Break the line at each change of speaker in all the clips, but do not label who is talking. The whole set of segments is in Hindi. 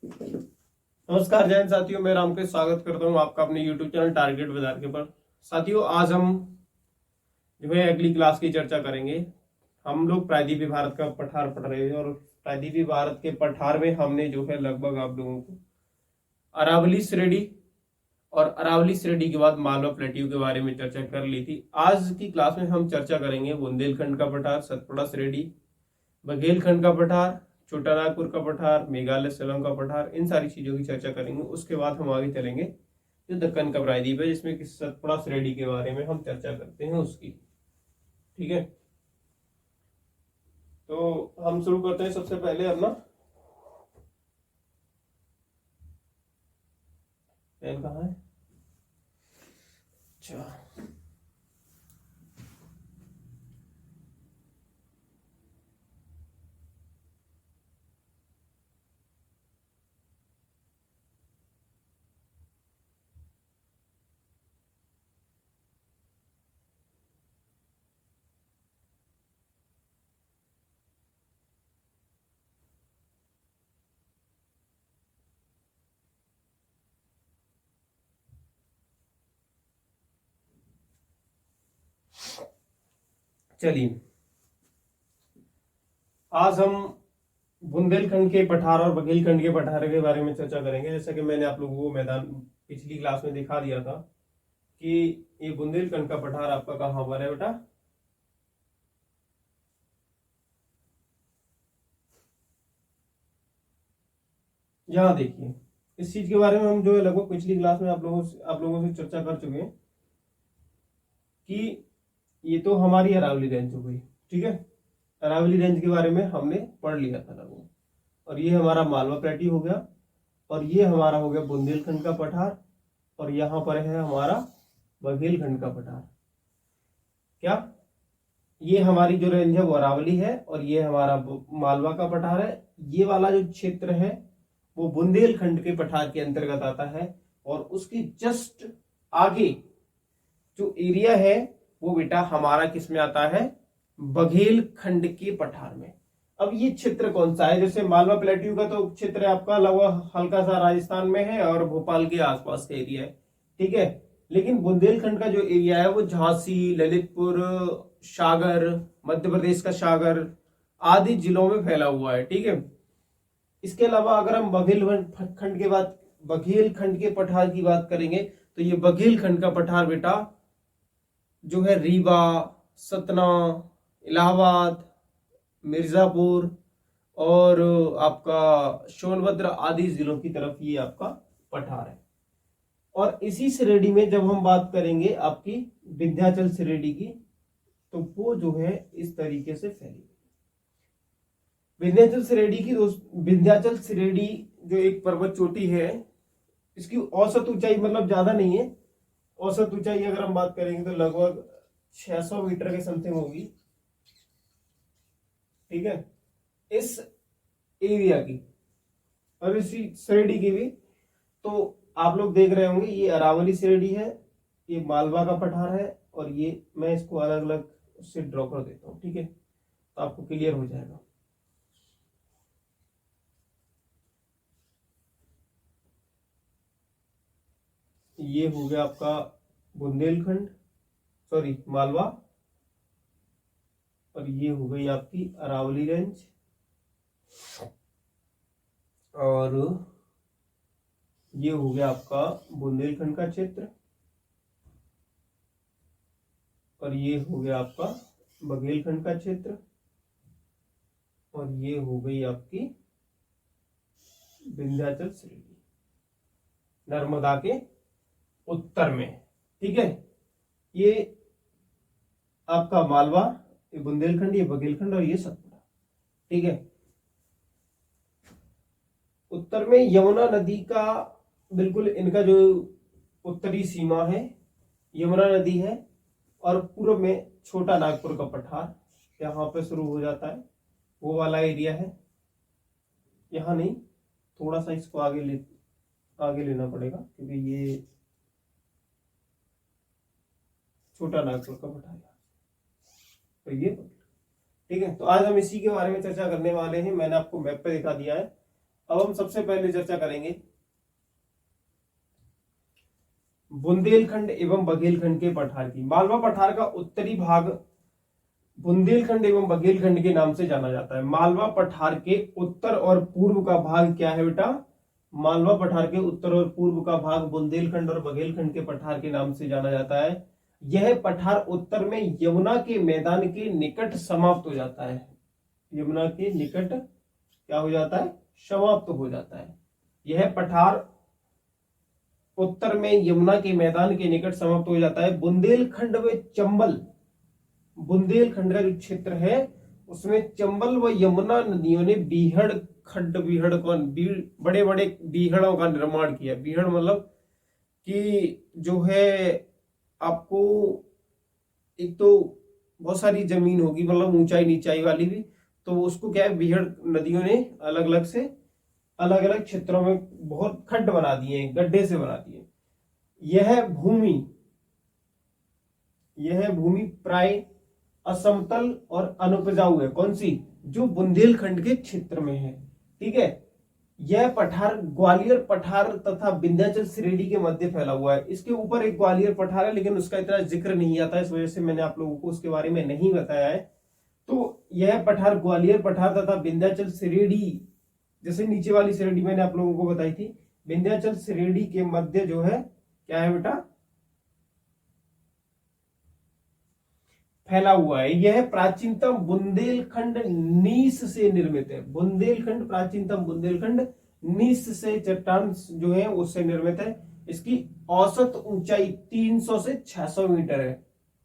नमस्कार जैन साथियों, मैं रामकृष्ण स्वागत करता हूं आपका अपने YouTube चैनल टारगेट बाजार के पर। साथियों, आज हम जो है अगली क्लास की चर्चा करेंगे। हम लोग प्रायद्वीपीय भारत का पठार पढ़ रहे हैं और प्रायद्वीपीय भारत के पठार में हमने जो है लगभग आप लोगों को अरावली श्रेणी और अरावली श्रेणी के बाद मालवा प्लेट्यू के बारे में चर्चा कर ली थी। आज की क्लास में हम चर्चा करेंगे बुंदेलखंड का पठार, सतपुड़ा श्रेणी, बघेलखंड का पठार, छोटा नागपुर का पठार, मेघालय शिलोंग का पठार, इन सारी चीजों की चर्चा करेंगे। उसके बाद हम आगे चलेंगे जो दक्कन का प्रायद्वीप है, जिसमें कि सतपुड़ा श्रेणी के बारे में हम चर्चा करते हैं उसकी। ठीक है, तो हम शुरू करते हैं सबसे पहले अपना पेन कहाँ है। अच्छा, चलिए आज हम बुंदेलखंड के पठार और बघेलखंड के पठार के बारे में चर्चा करेंगे। जैसा कि मैंने आप लोगों को मैदान पिछली क्लास में दिखा दिया था कि ये बुंदेलखंड का पठार आपका कहाँ पर है बेटा। यहाँ देखिए, इस चीज के बारे में हम जो है लगभग पिछली क्लास में आप लोगों से चर्चा कर चुके हैं कि ये तो हमारी अरावली रेंज हो गई। ठीक है, अरावली रेंज के बारे में हमने पढ़ लिया था लगभग। और ये हमारा मालवा प्लेट्यू हो गया, और ये हमारा हो गया बुंदेलखंड का पठार, और यहाँ पर है हमारा बघेलखंड का पठार। क्या ये हमारी जो रेंज है वो अरावली है, और ये हमारा मालवा का पठार है। ये वाला जो क्षेत्र है वो बुंदेलखंड के पठार के अंतर्गत आता है, और उसके जस्ट आगे जो एरिया है वो बेटा हमारा किस में आता है, बघेलखंड के पठार में। अब ये क्षेत्र कौन सा है, जैसे मालवा प्लेट्यू का तो क्षेत्र आपका लगभग हल्का सा राजस्थान में है और भोपाल के आसपास का एरिया है। ठीक है, लेकिन बुंदेलखंड का जो एरिया है वो झांसी, ललितपुर, सागर, मध्य प्रदेश का सागर आदि जिलों में फैला हुआ है। ठीक है, इसके अलावा अगर हम बघेलखंड के पठार की बात करेंगे तो ये बघेलखंड का पठार बेटा जो है रीवा, सतना, इलाहाबाद, मिर्जापुर और आपका सोनभद्र आदि जिलों की तरफ ये आपका पठार है। और इसी श्रेणी में जब हम बात करेंगे आपकी विंध्याचल श्रेणी की, तो वो जो है इस तरीके से फैली। विंध्याचल श्रेणी जो एक पर्वत चोटी है, इसकी औसत ऊंचाई मतलब ज्यादा नहीं है। औसत ऊंचाई अगर हम बात करेंगे तो लगभग 600 मीटर के समथिंग होगी। ठीक है, इस एरिया की और इसी श्रेणी की भी। तो आप लोग देख रहे होंगे ये अरावली श्रेणी है, ये मालवा का पठार है, और ये मैं इसको अलग अलग से ड्रॉ कर देता हूं। ठीक है, तो आपको क्लियर हो जाएगा। ये हो गया आपका बुंदेलखंड, सॉरी मालवा, और ये हो गई आपकी अरावली रेंज, और ये हो गया आपका बुंदेलखंड का क्षेत्र, और ये हो गया आपका बघेलखंड का क्षेत्र, और ये हो गई आपकी विंध्याचल श्रेणी नर्मदा के उत्तर में। ठीक है, ये आपका मालवा, ये बुंदेलखंड, ये बघेलखंड, और ये सतपुड़ा। ठीक है, उत्तर में यमुना नदी का बिल्कुल इनका जो उत्तरी सीमा है यमुना नदी है, और पूर्व में छोटा नागपुर का पठार यहाँ पे शुरू हो जाता है, वो वाला एरिया है। यहाँ नहीं, थोड़ा सा इसको आगे लेना पड़ेगा क्योंकि ये छोटा नागपुर का पठार है, तो ये। ठीक है, तो आज हम इसी के बारे में चर्चा करने वाले हैं। मैंने आपको मैप पे दिखा दिया है। अब हम सबसे पहले चर्चा करेंगे बुंदेलखंड एवं बघेलखंड के पठार की। मालवा पठार का उत्तरी भाग बुंदेलखंड एवं बघेलखंड के नाम से जाना जाता है। मालवा पठार के उत्तर और पूर्व का भाग क्या है बेटा? मालवा पठार के उत्तर और पूर्व का भाग बुंदेलखंड और बघेलखंड के पठार के नाम से जाना जाता है। यह पठार उत्तर में यमुना के मैदान के निकट समाप्त हो जाता है। यमुना के निकट क्या हो जाता है? समाप्त हो जाता है। यह पठार उत्तर में यमुना के मैदान के निकट समाप्त हो जाता है। बुंदेलखंड में चंबल, बुंदेलखंड का जो क्षेत्र है उसमें चंबल व यमुना नदियों ने बीहड़ खड्ड बीहड़ का बड़े बड़े बीहड़ों का निर्माण किया। बीहड़ मतलब कि जो है आपको एक तो बहुत सारी जमीन होगी, मतलब ऊंचाई नीचाई वाली भी, तो उसको क्या है बीहड़ नदियों ने अलग अलग से अलग अलग क्षेत्रों में बहुत खड्ड बना दिए, गड्ढे से बना दिए। यह भूमि प्राय असमतल और अनुपजाऊ है। कौन सी? जो बुंदेलखंड के क्षेत्र में है। ठीक है। यह पठार ग्वालियर पठार तथा विंध्याचल श्रेणी के मध्य फैला हुआ है। इसके ऊपर एक ग्वालियर पठार है लेकिन उसका इतना जिक्र नहीं आता, इस वजह से मैंने आप लोगों को उसके बारे में नहीं बताया है। तो यह पठार ग्वालियर पठार तथा विंध्याचल श्रेणी, जैसे नीचे वाली श्रेणी मैंने आप लोगों को बताई थी, विंध्याचल श्रेणी के मध्य जो है क्या है बेटा? फैला हुआ है। यह प्राचीनतम बुंदेलखंड नीस से निर्मित है। बुंदेलखंड, प्राचीनतम बुंदेलखंड नीस से चट्टान जो है उससे निर्मित है। इसकी औसत ऊंचाई 300 से 600 मीटर है।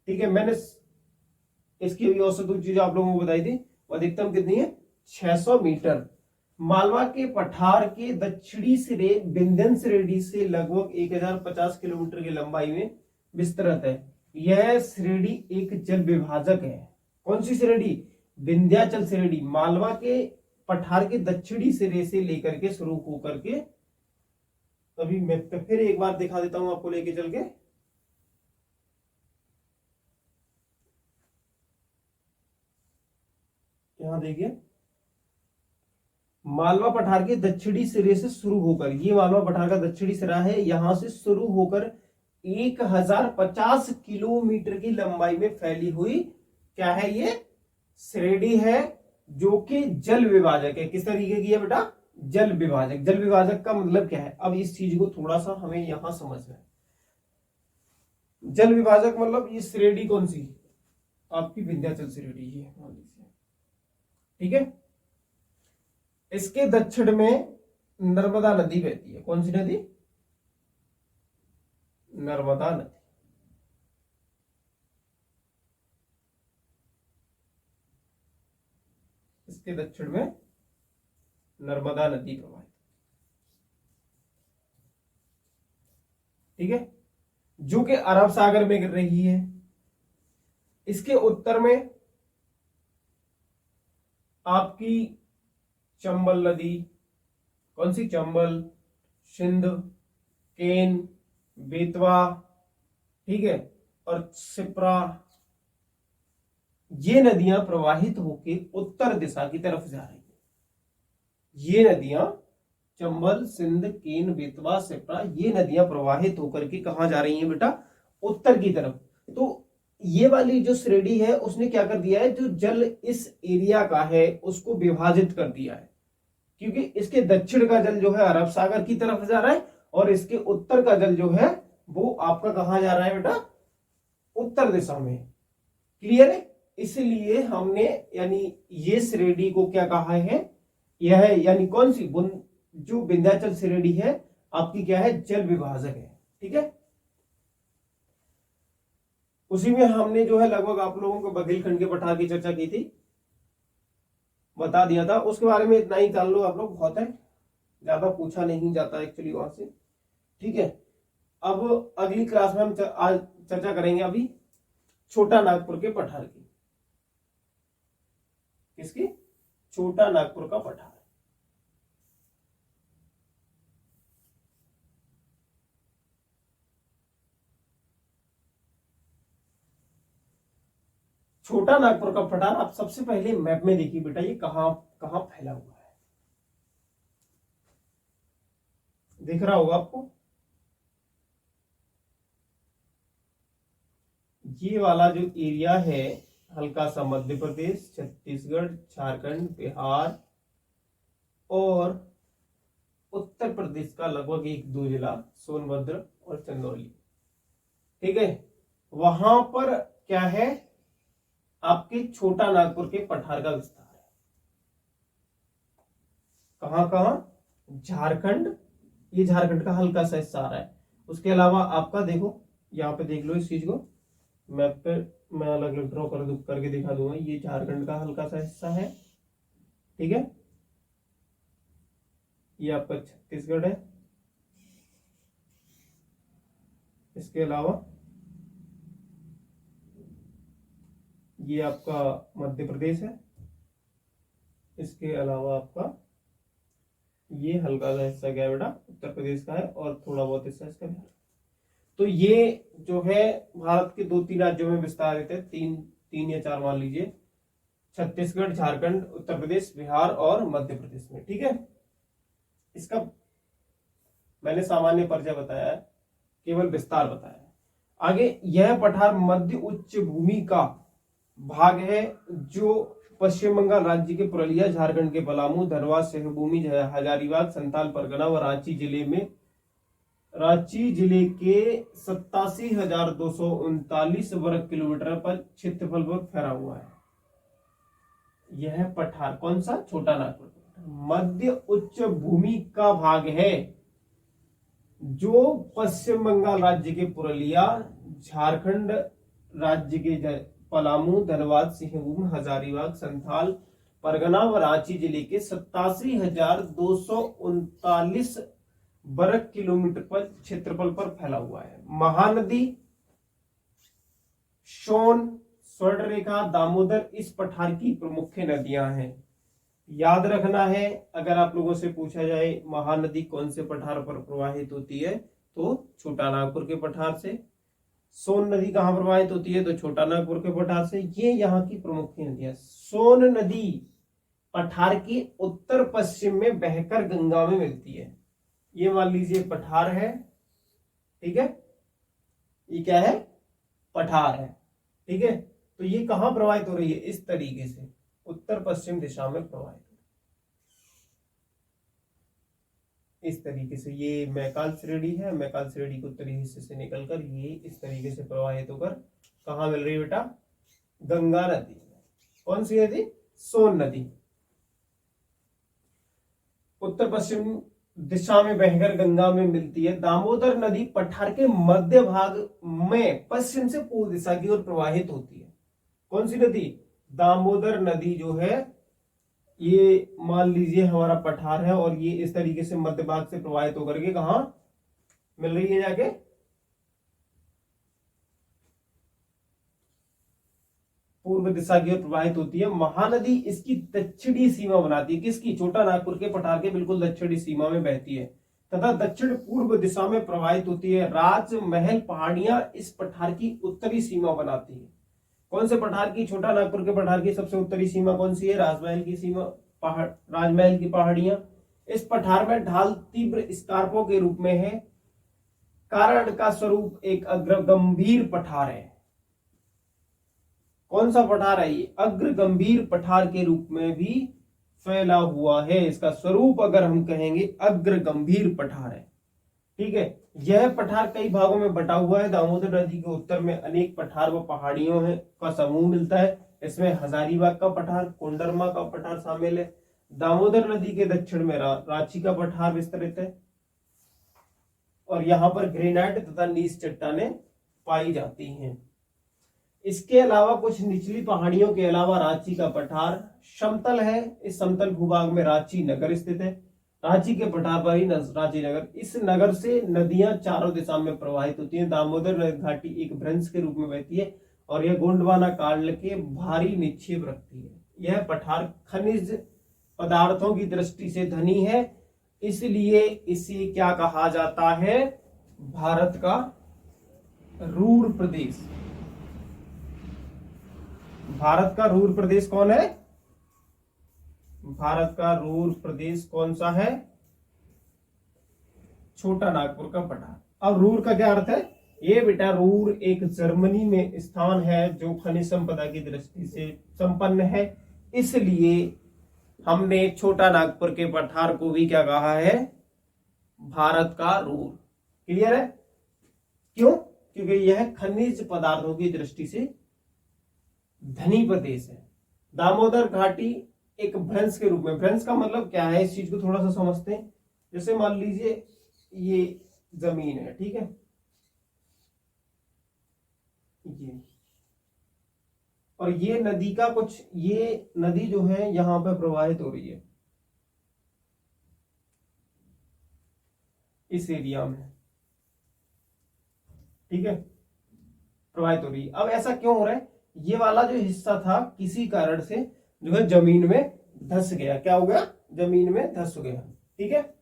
ठीक है। मैंने इसकी भी औसत ऊंचाई जो आप लोगों को बताई थी वो अधिकतम कितनी है? 600 मीटर। मालवा के पठार के दक्षिणी सिरे विंध्यन श्रेणी से लगभग 1050 किलोमीटर की लंबाई में विस्तृत है। यह श्रेणी एक जल विभाजक है। कौन सी श्रेणी? विंध्याचल श्रेणी। मालवा के पठार के दक्षिणी सिरे से लेकर के शुरू होकर के, अभी मैं फिर एक बार दिखा देता हूं आपको लेके चल के। यहां देखिए, मालवा पठार के दक्षिणी सिरे से शुरू होकर, ये मालवा पठार का दक्षिणी सिरा है, यहां से शुरू होकर 1050 किलोमीटर की लंबाई में फैली हुई क्या है? ये श्रेणी है जो कि जल विभाजक है। किस तरीके की है बेटा? जल विभाजक। जल विभाजक का मतलब क्या है? अब इस चीज को थोड़ा सा हमें यहां समझना है। जल विभाजक मतलब ये श्रेणी कौन सी? आपकी विंध्याचल श्रेणी है, मान लीजिए। ठीक है। इसके दक्षिण में नर्मदा नदी बहती है। कौन सी नदी? नर्मदा नदी। इसके दक्षिण में नर्मदा नदी प्रवाहित। ठीक है। जो कि अरब सागर में गिर रही है। इसके उत्तर में आपकी चंबल नदी। कौन सी? चंबल, सिंध, केन, बेतवा, ठीक है, और सिप्रा, ये नदियां प्रवाहित होकर उत्तर दिशा की तरफ जा रही है। ये नदियां चंबल, सिंध, केन, बेतवा, सिप्रा, ये नदियां प्रवाहित होकर के कहां जा रही हैं बेटा? उत्तर की तरफ। तो ये वाली जो श्रेणी है उसने क्या कर दिया है? जो जल इस एरिया का है उसको विभाजित कर दिया है, क्योंकि इसके दक्षिण का जल जो है अरब सागर की तरफ जा रहा है और इसके उत्तर का जल जो है वो आपका कहां जा रहा है बेटा? उत्तर दिशा में। क्लियर है? इसलिए हमने यानी ये श्रेणी को क्या कहा है? यह है यानी कौन सी? जो विंध्याचल श्रेणी है आपकी क्या है? जल विभाजक है। ठीक है। उसी में हमने जो है लगभग आप लोगों को बघेलखंड के पठार की चर्चा की थी, बता दिया था। उसके बारे में इतना ही जान लो आप लोग, बहुत है, ज्यादा पूछा नहीं जाता एक्चुअली वहां से। ठीक है। अब अगली क्लास में हम आज चर्चा करेंगे अभी छोटा नागपुर के पठार की। किसकी? छोटा नागपुर का पठार। छोटा नागपुर का पठार आप सबसे पहले मैप में देखिए बेटा, ये कहां कहां फैला हुआ है। दिख रहा होगा आपको। ये वाला जो एरिया है हल्का सा मध्य प्रदेश, छत्तीसगढ़, झारखंड, बिहार और उत्तर प्रदेश का लगभग 1-2 जिला सोनभद्र और चंदौली, ठीक है। वहां पर क्या है, आपके छोटा नागपुर के पठार का विस्तार है। कहां कहां, झारखंड, ये झारखंड का हल्का सा हिस्सा आ रहा है। उसके अलावा आपका देखो, यहाँ पे देख लो इस चीज को मैप पे मैं अलग अलग ड्रॉ करके दिखा दूंगा। ये झारखंड का हल्का सा हिस्सा है, ठीक है। ये आपका छत्तीसगढ़ है। इसके अलावा ये आपका मध्य प्रदेश है। इसके अलावा आपका ये हल्का सा हिस्सा क्या बेटा, उत्तर प्रदेश का है और थोड़ा बहुत हिस्सा इसका बिहार। तो ये जो है भारत के 2-3 राज्यों में विस्तारित है, तीन या 4 मान लीजिए, छत्तीसगढ़, झारखंड, उत्तर प्रदेश, बिहार और मध्य प्रदेश में, ठीक है। इसका मैंने सामान्य परिचय बताया है, केवल विस्तार बताया है। आगे, यह पठार मध्य उच्च भूमि का भाग है जो पश्चिम बंगाल राज्य के पुरुलिया, झारखंड के पलामू, धनबाद, सिंहभूमि, हजारीबाग, संथाल परगना व रांची जिले के 87,239 वर्ग किलोमीटर पर क्षेत्रफल पर फैला हुआ है। यह पठार कौन सा, छोटा नागपुर मध्य उच्च भूमि का भाग है जो पश्चिम बंगाल राज्य के पुरुलिया, झारखंड राज्य के पलामू, धनबाद, सिंहभूम, हजारीबाग, संथाल परगना व रांची जिले के 87,239 वर्ग किलोमीटर पर क्षेत्रफल पर फैला हुआ है। महानदी, सोन, स्वर्णरेखा, दामोदर इस पठार की प्रमुख नदियां हैं। याद रखना है, अगर आप लोगों से पूछा जाए महानदी कौन से पठार पर प्रवाहित होती है तो छोटा नागपुर के पठार से। सोन नदी कहां प्रवाहित होती है तो छोटा नागपुर के पठार से। ये यहाँ की प्रमुख नदियां। सोन नदी पठार के उत्तर पश्चिम में बहकर गंगा में मिलती है। ये मान लीजिए पठार है, ठीक है, ये क्या है, पठार है, ठीक है। तो ये कहां प्रवाहित हो रही है, इस तरीके से उत्तर पश्चिम दिशा में प्रवाहित, इस तरीके से। ये मैकाल श्रेणी है, मैकाल श्रेणी के उत्तरी हिस्से से निकलकर ये इस तरीके से प्रवाहित होकर कहां मिल रही है बेटा, गंगा नदी में। कौन सी नदी, सोन नदी। उत्तर पश्चिम दिशा में बहकर गंगा में मिलती है। दामोदर नदी पठार के मध्य भाग में पश्चिम से पूर्व दिशा की ओर प्रवाहित होती है। कौन सी नदी, दामोदर नदी जो है ये मान लीजिए हमारा पठार है और ये इस तरीके से मध्य भाग से प्रवाहित होकर के कहां मिल रही है, जाके पूर्व दिशा की ओर प्रवाहित होती है। महानदी इसकी दक्षिणी सीमा बनाती है, किसकी, छोटा नागपुर के पठार के बिल्कुल दक्षिणी सीमा में बहती है तथा दक्षिण पूर्व दिशा में प्रवाहित होती है। राजमहल पहाड़ियां इस पठार की उत्तरी सीमा बनाती है। कौन से पठार की, छोटा नागपुर के पठार की सबसे उत्तरी सीमा कौन सी है, राजमहल की सीमा, राजमहल की पहाड़ियां। इस पठार में ढाल तीव्र स्कार्पों के रूप में है। कारण का स्वरूप एक अग्र गंभीर पठार है। कौन सा पठार है ये, अग्र गंभीर पठार के रूप में भी फैला हुआ है। इसका स्वरूप अगर हम कहेंगे अग्र गंभीर पठार है, ठीक है। यह पठार कई भागों में बटा हुआ है। दामोदर नदी के उत्तर में अनेक पठार व पहाड़ियों का समूह मिलता है। इसमें हजारीबाग का पठार, कोंडरमा का पठार शामिल है। दामोदर नदी के दक्षिण में रांची का पठार विस्तृत है और यहाँ पर ग्रेनाइट तथा नीस चट्टानें पाई जाती हैं। इसके अलावा कुछ निचली पहाड़ियों के अलावा रांची का पठार समतल है। इस समतल भूभाग में रांची नगर स्थित है। रांची के पठार पर ही रांची नगर, इस नगर से नदियां चारों दिशा में प्रवाहित होती हैं। दामोदर घाटी एक भ्रंश के रूप में बहती है और यह गोंडवाना काल के भारी निक्षेप रखती है। यह पठार खनिज पदार्थों की दृष्टि से धनी है, इसलिए इसे क्या कहा जाता है, भारत का रूर प्रदेश। भारत का रूर प्रदेश कौन है, भारत का रूर प्रदेश कौन सा है, छोटा नागपुर का पठार। अब रूर का क्या अर्थ है? ये बेटा रूर एक जर्मनी में स्थान है जो खनिज संपदा की दृष्टि से संपन्न है, इसलिए हमने छोटा नागपुर के पठार को भी क्या कहा है? भारत का रूर। क्लियर है? क्यों? क्योंकि यह खनिज पदार्थों की दृष्टि से धनी प्रदेश है। दामोदर घाटी एक भ्रंश के रूप में, भ्रंश का मतलब क्या है, इस चीज को थोड़ा सा समझते हैं। जैसे मान लीजिए ये जमीन है, ठीक है, ये, और ये नदी का कुछ, ये नदी जो है यहां पर प्रवाहित हो रही है इस एरिया में, ठीक है, प्रवाहित हो रही है। अब ऐसा क्यों हो रहा है? ये वाला जो हिस्सा था किसी कारण से जो है जमीन में धंस गया। क्या हो गया? जमीन में धंस गया। ठीक है,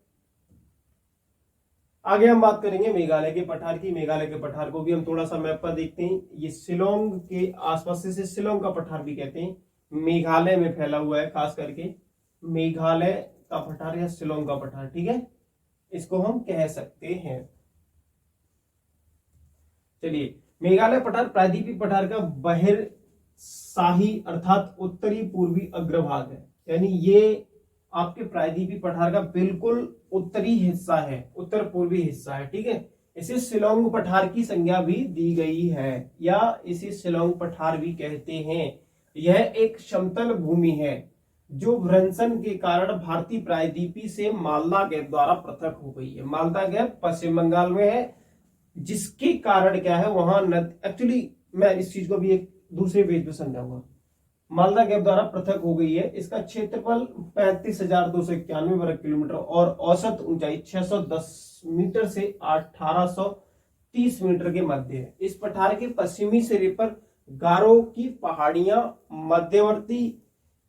आगे हम बात करेंगे मेघालय के पठार की। मेघालय के पठार को भी हम थोड़ा सा मैप पर देखते हैं। ये शिलोंग के आसपास से शिलोंग का पठार भी कहते हैं, मेघालय में फैला हुआ है, खास करके मेघालय का पठार या शिलोंग का पठार, ठीक है, इसको हम कह सकते हैं। चलिए, मेघालय पठार प्रायद्वीपीय पठार का बहिर शाही अर्थात उत्तरी पूर्वी अग्रभाग है, यानी ये आपके प्रायद्वीपीय पठार का बिल्कुल उत्तरी हिस्सा है, उत्तर पूर्वी हिस्सा है। ठीक है, इसे शिलोंग पठार की संज्ञा भी दी गई है या इसे शिलोंग पठार भी कहते हैं। यह एक समतल भूमि है जो भ्रंशन के कारण भारतीय प्रायद्वीपी से मालदा गैप द्वारा पृथक हो गई है। मालदा गैप पश्चिम बंगाल में है, जिसके कारण क्या है वहां एक्चुअली मैं इस चीज को भी एक दूसरे पेज पे समझाऊंगा। मालदा गैप द्वारा पृथक हो गई है। इसका क्षेत्रफल 35,291 वर्ग किलोमीटर और औसत ऊंचाई 610 मीटर से 1830 मीटर के मध्य है। इस पठार के पश्चिमी सिरे पर गारो की पहाड़ियां, मध्यवर्ती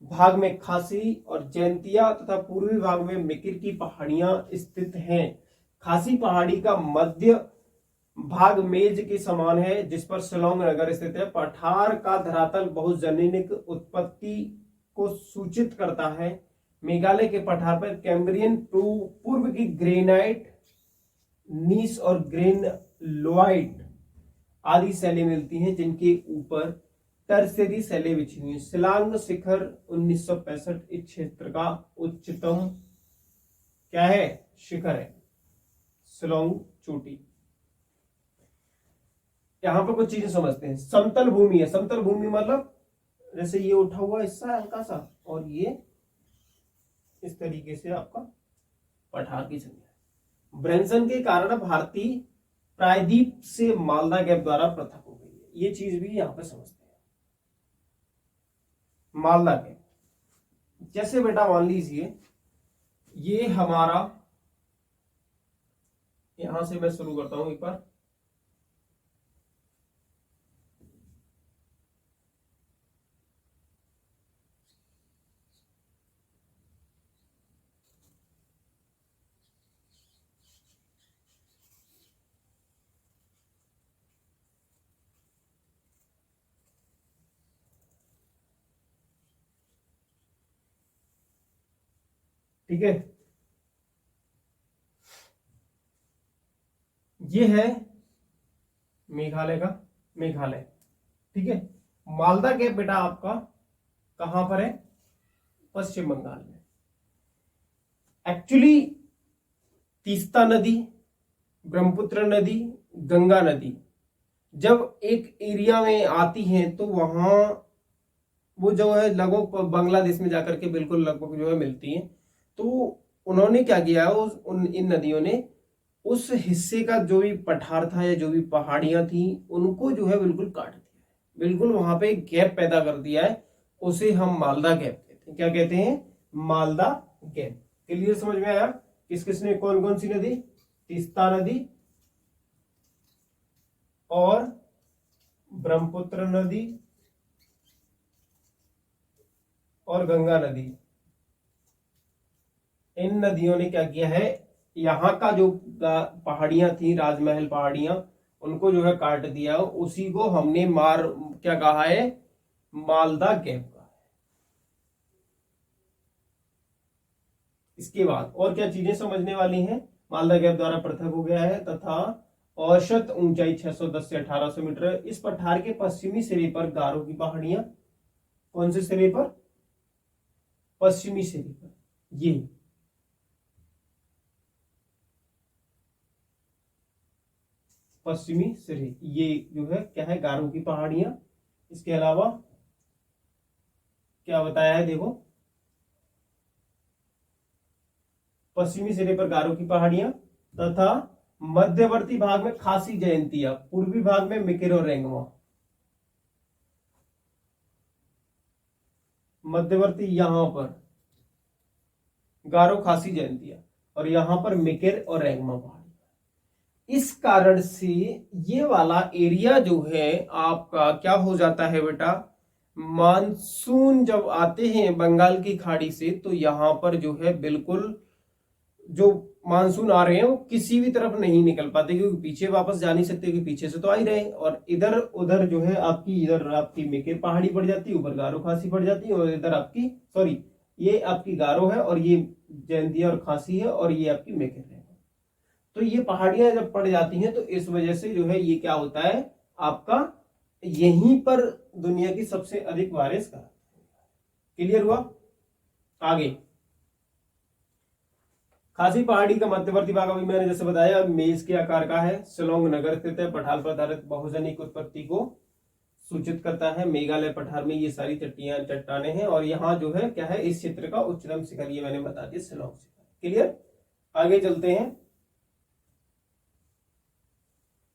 भाग में खासी और जैंतिया तथा पूर्वी भाग में मिकिर की पहाड़ियां स्थित हैं। खासी पहाड़ी का मध्य भाग मेज के समान है जिस पर शिलोंग नगर स्थित है। पठार का धरातल बहुजननिक उत्पत्ति को सूचित करता है। मेघालय के पठार पर कैम्ब्रियन पूर्व की ग्रेनाइट, नीस और ग्रेनलोइट आदि शैलें मिलती हैं, जिनके ऊपर टर्शियरी शैलें बिछी हुई हैं। शिलांग शिखर 1965 इस क्षेत्र का उच्चतम क्या है? शिखर है, शिलोंग चोटी। यहां पर कुछ चीजें समझते हैं। समतल भूमि है, समतल भूमि मतलब जैसे ये उठा हुआ हिस्सा है हल्का सा, और ये इस तरीके से आपका पठार की संख्या है। भ्रंशन के कारण भारतीय प्रायद्वीप से मालदा गैप द्वारा पृथक हो गई है, ये चीज भी यहां पर समझते हैं। मालदा गैप, जैसे बेटा मान लीजिए ये हमारा, यहां से मैं शुरू करता हूं एक बार। ठीक है, ये है मेघालय का, मेघालय। ठीक है, मालदा गैप बेटा आपका कहां पर है? पश्चिम बंगाल में। एक्चुअली तीस्ता नदी, ब्रह्मपुत्र नदी, गंगा नदी जब एक एरिया में आती हैं तो वहां वो जो है लगभग बांग्लादेश में जाकर के बिल्कुल लगभग जो है मिलती हैं। तो उन्होंने क्या किया, इन नदियों ने उस हिस्से का जो भी पठार था या जो भी पहाड़ियां थी उनको जो है बिल्कुल काट दिया है, बिल्कुल वहां पे गैप पैदा कर दिया है। उसे हम मालदा गैप कहते हैं। क्या कहते हैं? मालदा गैप। क्लियर, समझ में आया? किस किसने, कौन कौन सी नदी? तीस्ता नदी और ब्रह्मपुत्र नदी और गंगा नदी, इन नदियों ने क्या किया है, यहाँ का जो पहाड़ियां थी, राजमहल पहाड़ियां, उनको जो है काट दिया। उसी को हमने क्या कहा है? मालदा गैप कहा है। इसके बाद और क्या चीजें समझने वाली हैं? मालदा गैप द्वारा पृथक हो गया है तथा औसत ऊंचाई 610 से 1800 मीटर है। इस पठार के पश्चिमी सिरे पर गारो की पहाड़ियां, कौन से सिरे पर? पश्चिमी सिरे पर, ये पश्चिमी सिरे, ये जो है क्या है? गारो की पहाड़ियां। इसके अलावा क्या बताया है देखो, पश्चिमी सिरे पर गारो की पहाड़ियां तथा मध्यवर्ती भाग में खासी जयंतिया, पूर्वी भाग में मिकिर और रेंगवा। मध्यवर्ती यहां पर गारो खासी जयंतिया और यहां पर मिकिर और रेंगमा पहाड़ी। इस कारण से ये वाला एरिया जो है आपका क्या हो जाता है बेटा, मानसून जब आते हैं बंगाल की खाड़ी से तो यहां पर जो है बिल्कुल जो मानसून आ रहे हैं वो किसी भी तरफ नहीं निकल पाते, क्योंकि पीछे वापस जा नहीं सकते, क्योंकि पीछे से तो आ ही रहे, और इधर उधर जो है आपकी, इधर आपकी मिकिर पहाड़ी पड़ जाती है, ऊपर गारो खासी पड़ जाती है, और इधर आपकी सॉरी ये आपकी गारो है और ये जयंतिया और खासी है और ये आपकी मिकिर है। तो ये पहाड़ियां जब पड़ जाती हैं तो इस वजह से जो है ये क्या होता है आपका, यहीं पर दुनिया की सबसे अधिक बारिश का। क्लियर हुआ? आगे खासी पहाड़ी का मध्यवर्ती भाग अभी मैंने जैसे बताया मेज के आकार का है, शिलोंग नगर स्थित है, पठार पर आधारित बहुजनिक उत्पत्ति को सूचित करता है। मेघालय पठार में ये सारी चट्टाने हैं और यहाँ जो है क्या है, इस क्षेत्र का उच्चतम शिखर ये मैंने बता दिया शिलोंग शिखर। क्लियर? आगे चलते हैं।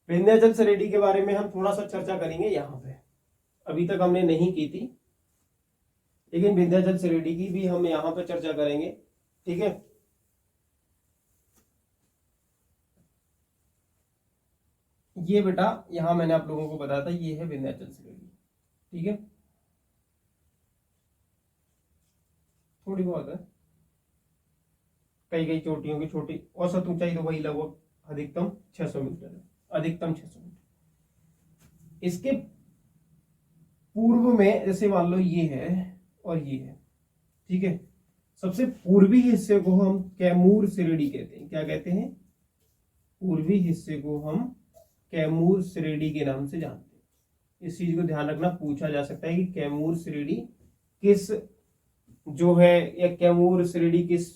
विंध्याचल श्रेणी के बारे में हम थोड़ा सा चर्चा करेंगे यहाँ पे, अभी तक हमने नहीं की थी, लेकिन विंध्याचल श्रेणी की भी हम यहाँ पे चर्चा करेंगे। ठीक है, ये बेटा यहां मैंने आप लोगों को बताया था, ये है विंध्याचल श्रेणी। ठीक है, थोड़ी बहुत है, कई कई चोटियों की छोटी औसत ऊंचाई तो वही लगभग अधिकतम 600 मीटर है, अधिकतम 600 मीटर। इसके पूर्व में जैसे मान लो ये है और ये है, ठीक है, सबसे पूर्वी हिस्से को हम कैमूर श्रेणी कहते हैं। क्या कहते हैं? पूर्वी हिस्से को हम कैमूर श्रेणी के नाम से जानते हैं। इस चीज को ध्यान रखना, पूछा जा सकता है कि कैमूर श्रेणी किस जो है, या कैमूर श्रेणी किस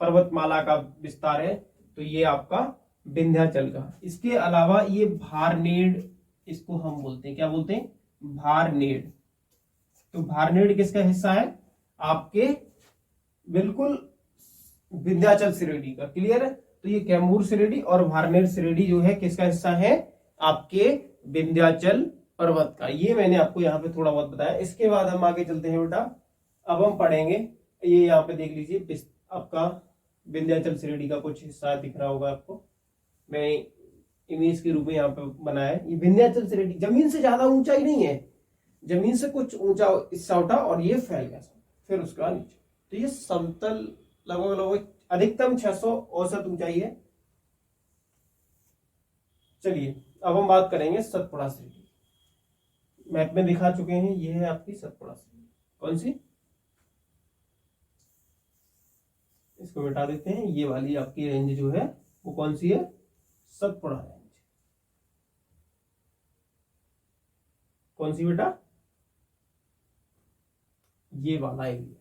पर्वतमाला का विस्तार है, तो ये आपका विंध्याचल का। इसके अलावा ये भारनेड, इसको हम बोलते हैं, क्या बोलते हैं? भारनेड। तो भारनेड किसका हिस्सा है? आपके बिल्कुल विंध्याचल श्रेणी का। क्लियर है? तो ये कैमूर श्रेणी और भारनेड श्रेणी जो है किसका हिस्सा है? आपके विंध्याचल पर्वत का। ये मैंने आपको यहाँ पे थोड़ा बहुत बताया। इसके बाद हम आगे चलते हैं बेटा, अब हम पढ़ेंगे, ये यहाँ पे देख लीजिए आपका विंध्याचल श्रेणी का कुछ हिस्सा दिख रहा होगा आपको, मैं इमेज के रूप में यहाँ पे बनाया है। ये विंध्याचल श्रेणी जमीन से ज्यादा ऊंचाई नहीं है, जमीन से कुछ ऊंचा हिस्सा उठा और ये फैल गया फिर उसका नीचे, तो ये समतल लगभग लगभग अधिकतम 600 औसत ऊंचाई है। चलिए अब हम बात करेंगे सतपुड़ा श्रेणी। मैप में दिखा चुके हैं, ये है आपकी सतपुड़ा श्रेणी। कौन सी? इसको मिटा देते हैं। ये वाली आपकी रेंज जो है वो कौन सी है? सतपुड़ा रेंज। कौन सी बेटा? ये वाला एरिया।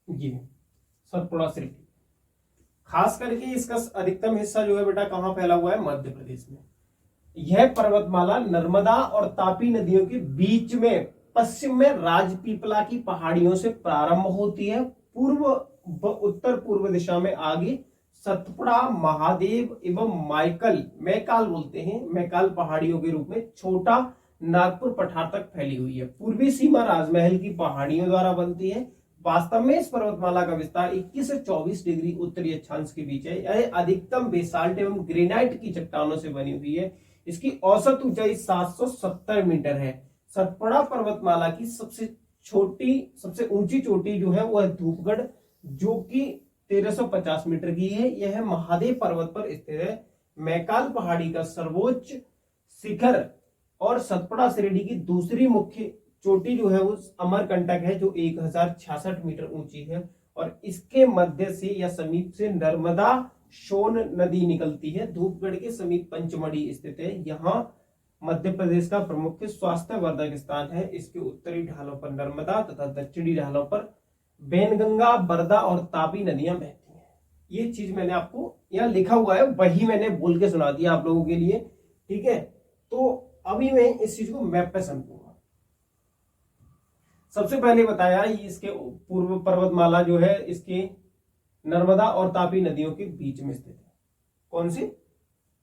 ये सतपुड़ा श्रेणी, खास करके इसका अधिकतम हिस्सा जो है बेटा कहां फैला हुआ है? मध्य प्रदेश में। यह पर्वतमाला नर्मदा और तापी नदियों के बीच में पश्चिम में राजपीपला की पहाड़ियों से प्रारंभ होती है, पूर्व उत्तर पूर्व दिशा में आगे सतपुड़ा, महादेव एवं मैकाल बोलते हैं, मैकाल पहाड़ियों के रूप में छोटा नागपुर पठार तक फैली हुई है। पूर्वी सीमा राजमहल की पहाड़ियों द्वारा बनती है। वास्तव में इस पर्वतमाला का विस्तार 21 से 24 डिग्री उत्तरी अक्षांश के बीच है। यह अधिकतम बेसाल्ट एवं ग्रेनाइट की चट्टानों से बनी हुई है। इसकी औसत ऊंचाई 770 मीटर है। सतपुड़ा पर्वतमाला की सबसे ऊंची चोटी जो है वो है धूपगढ़, जो कि 1350 मीटर की है। यह महादेव पर्वत पर स्थित है। मैकाल पहाड़ी का सर्वोच्च शिखर और सतपुड़ा श्रेणी की दूसरी मुख्य चोटी जो है वो अमरकंटक है, जो 1066 मीटर ऊंची है, और इसके मध्य से या समीप से नर्मदा सोन नदी निकलती है। धूपगढ़ के समीप पंचमढ़ी स्थित है। यहाँ मध्य प्रदेश का प्रमुख स्वास्थ्य वर्धक स्थान है। इसके उत्तरी ढालों पर नर्मदा तथा दक्षिणी ढालों पर वैनगंगा, बरदा और तापी नदियां बहती हैं। ये चीज मैंने आपको यहाँ लिखा हुआ है, वही मैंने बोल के सुना दिया आप लोगों के लिए, ठीक है। तो अभी मैं इस चीज को मैप पे समझूंगा। सबसे पहले बताया इसके पूर्व पर्वतमाला जो है इसके नर्मदा और तापी नदियों के बीच में स्थित है। कौन सी?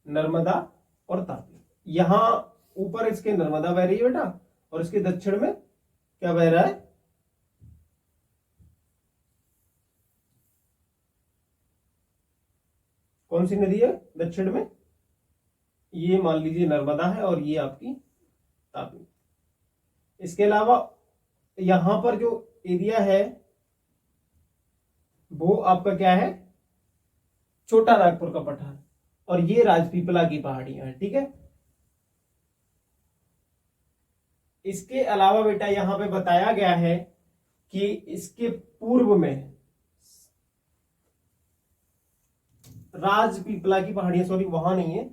नर्मदा और तापी। यहां ऊपर इसके नर्मदा बह रही है बेटा, और इसके दक्षिण में क्या बह रहा है? कौन सी नदी है दक्षिण में? ये मान लीजिए नर्मदा है, और ये आपकी तापी। इसके अलावा यहां पर जो एरिया है वो आपका क्या है? छोटा नागपुर का पठार, और ये राजपीपला की पहाड़ियां हैं, ठीक है। इसके अलावा बेटा यहां पे बताया गया है कि इसके पूर्व में राजपीपला की पहाड़ियां, सॉरी वहां नहीं है,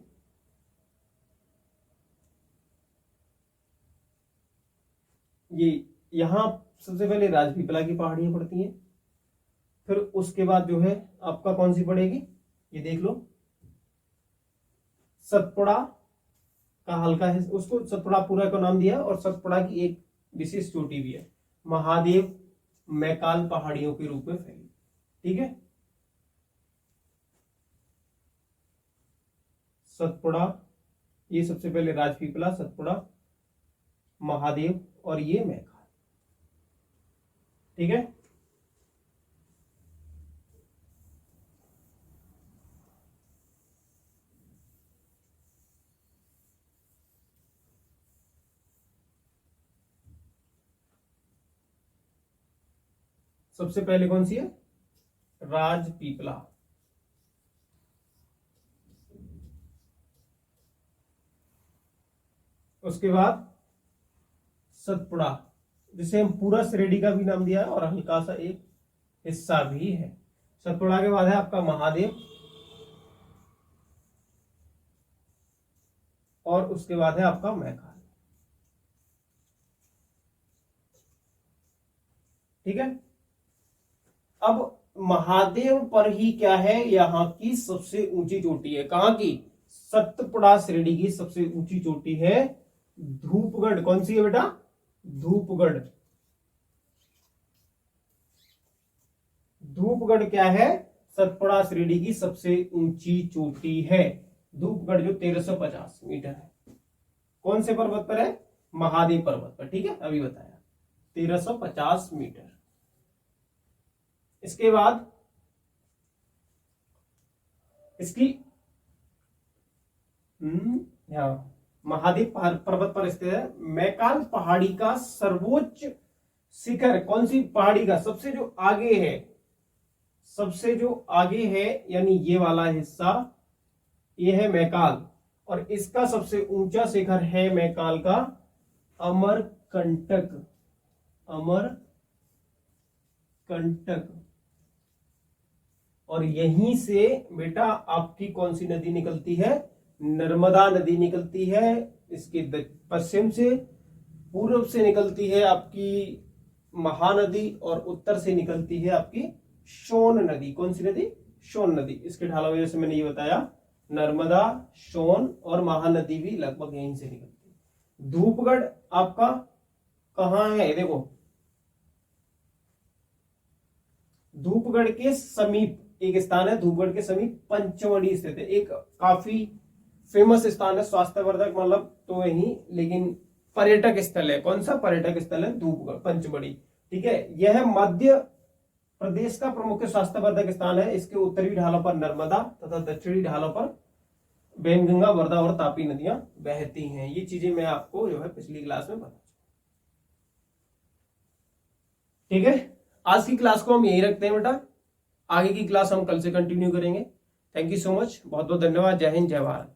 ये यहां सबसे पहले राजपीपला की पहाड़ियां पड़ती हैं, फिर उसके बाद जो है आपका कौन सी पड़ेगी? ये देख लो, सतपुड़ा का हल्का है, उसको सतपुड़ा पूरा का नाम दिया, और सतपुड़ा की एक विशेष चोटी भी है, महादेव मैकाल पहाड़ियों के रूप में फैली, ठीक है। सतपुड़ा, ये सबसे पहले राजपीपला, सतपुड़ा, महादेव और ये मैकाल, ठीक है। सबसे पहले कौन सी है? राजपीपला, उसके बाद सतपुड़ा, जिसे हम पूरा श्रेणी का भी नाम दिया है और हल्का सा एक हिस्सा भी है। सतपुड़ा के बाद है आपका महादेव, और उसके बाद है आपका मैकाल, ठीक है। अब महादेव पर ही क्या है? यहां की सबसे ऊंची चोटी है। कहां की? सतपुड़ा श्रेणी की सबसे ऊंची चोटी है धूपगढ़। कौन सी है बेटा? धूपगढ़। धूपगढ़ क्या है? सतपुड़ा श्रेणी की सबसे ऊंची चोटी है धूपगढ़, जो 1350 मीटर है। कौन से पर्वत पर है? महादेव पर्वत पर, ठीक है, अभी बताया, 1350 मीटर। इसके बाद इसकी महादेव पर्वत पर स्थित है। मैकाल पहाड़ी का सर्वोच्च शिखर, कौन सी पहाड़ी का? सबसे जो आगे है, सबसे जो आगे है, यानी ये वाला हिस्सा, ये है मैकाल, और इसका सबसे ऊंचा शिखर है मैकाल का अमरकंटक। अमरकंटक, और यहीं से बेटा आपकी कौन सी नदी निकलती है? नर्मदा नदी निकलती है। इसके पश्चिम से, पूर्व से निकलती है आपकी महानदी, और उत्तर से निकलती है आपकी सोन नदी। कौन सी नदी? सोन नदी। इसके ढाला जैसे मैंने ये बताया, नर्मदा, सोन और महानदी भी लगभग यहीं से निकलती है। धूपगढ़ आपका कहां है? देखो, धूपगढ़ के समीप एक स्थान है, धूपगढ़ के समीप पंचमढ़ी स्थित है। एक काफी फेमस स्थान है, स्वास्थ्यवर्धक मतलब तो यही, लेकिन पर्यटक स्थल है। कौन सा पर्यटक स्थल है? धूपगढ़, पंचमढ़ी, ठीक है। यह मध्य प्रदेश का प्रमुख स्वास्थ्यवर्धक स्थान है। इसके उत्तरी ढालों पर नर्मदा तथा दक्षिणी ढालों पर वैनगंगा, वर्धा और तापी नदियां बहती हैं। ये चीजें मैं आपको जो है पिछली क्लास में बता, ठीक है। आज की क्लास को हम यही रखते हैं बेटा, आगे की क्लास हम कल से कंटिन्यू करेंगे। थैंक यू सो मच, बहुत बहुत धन्यवाद। जय हिंद, जय भारत।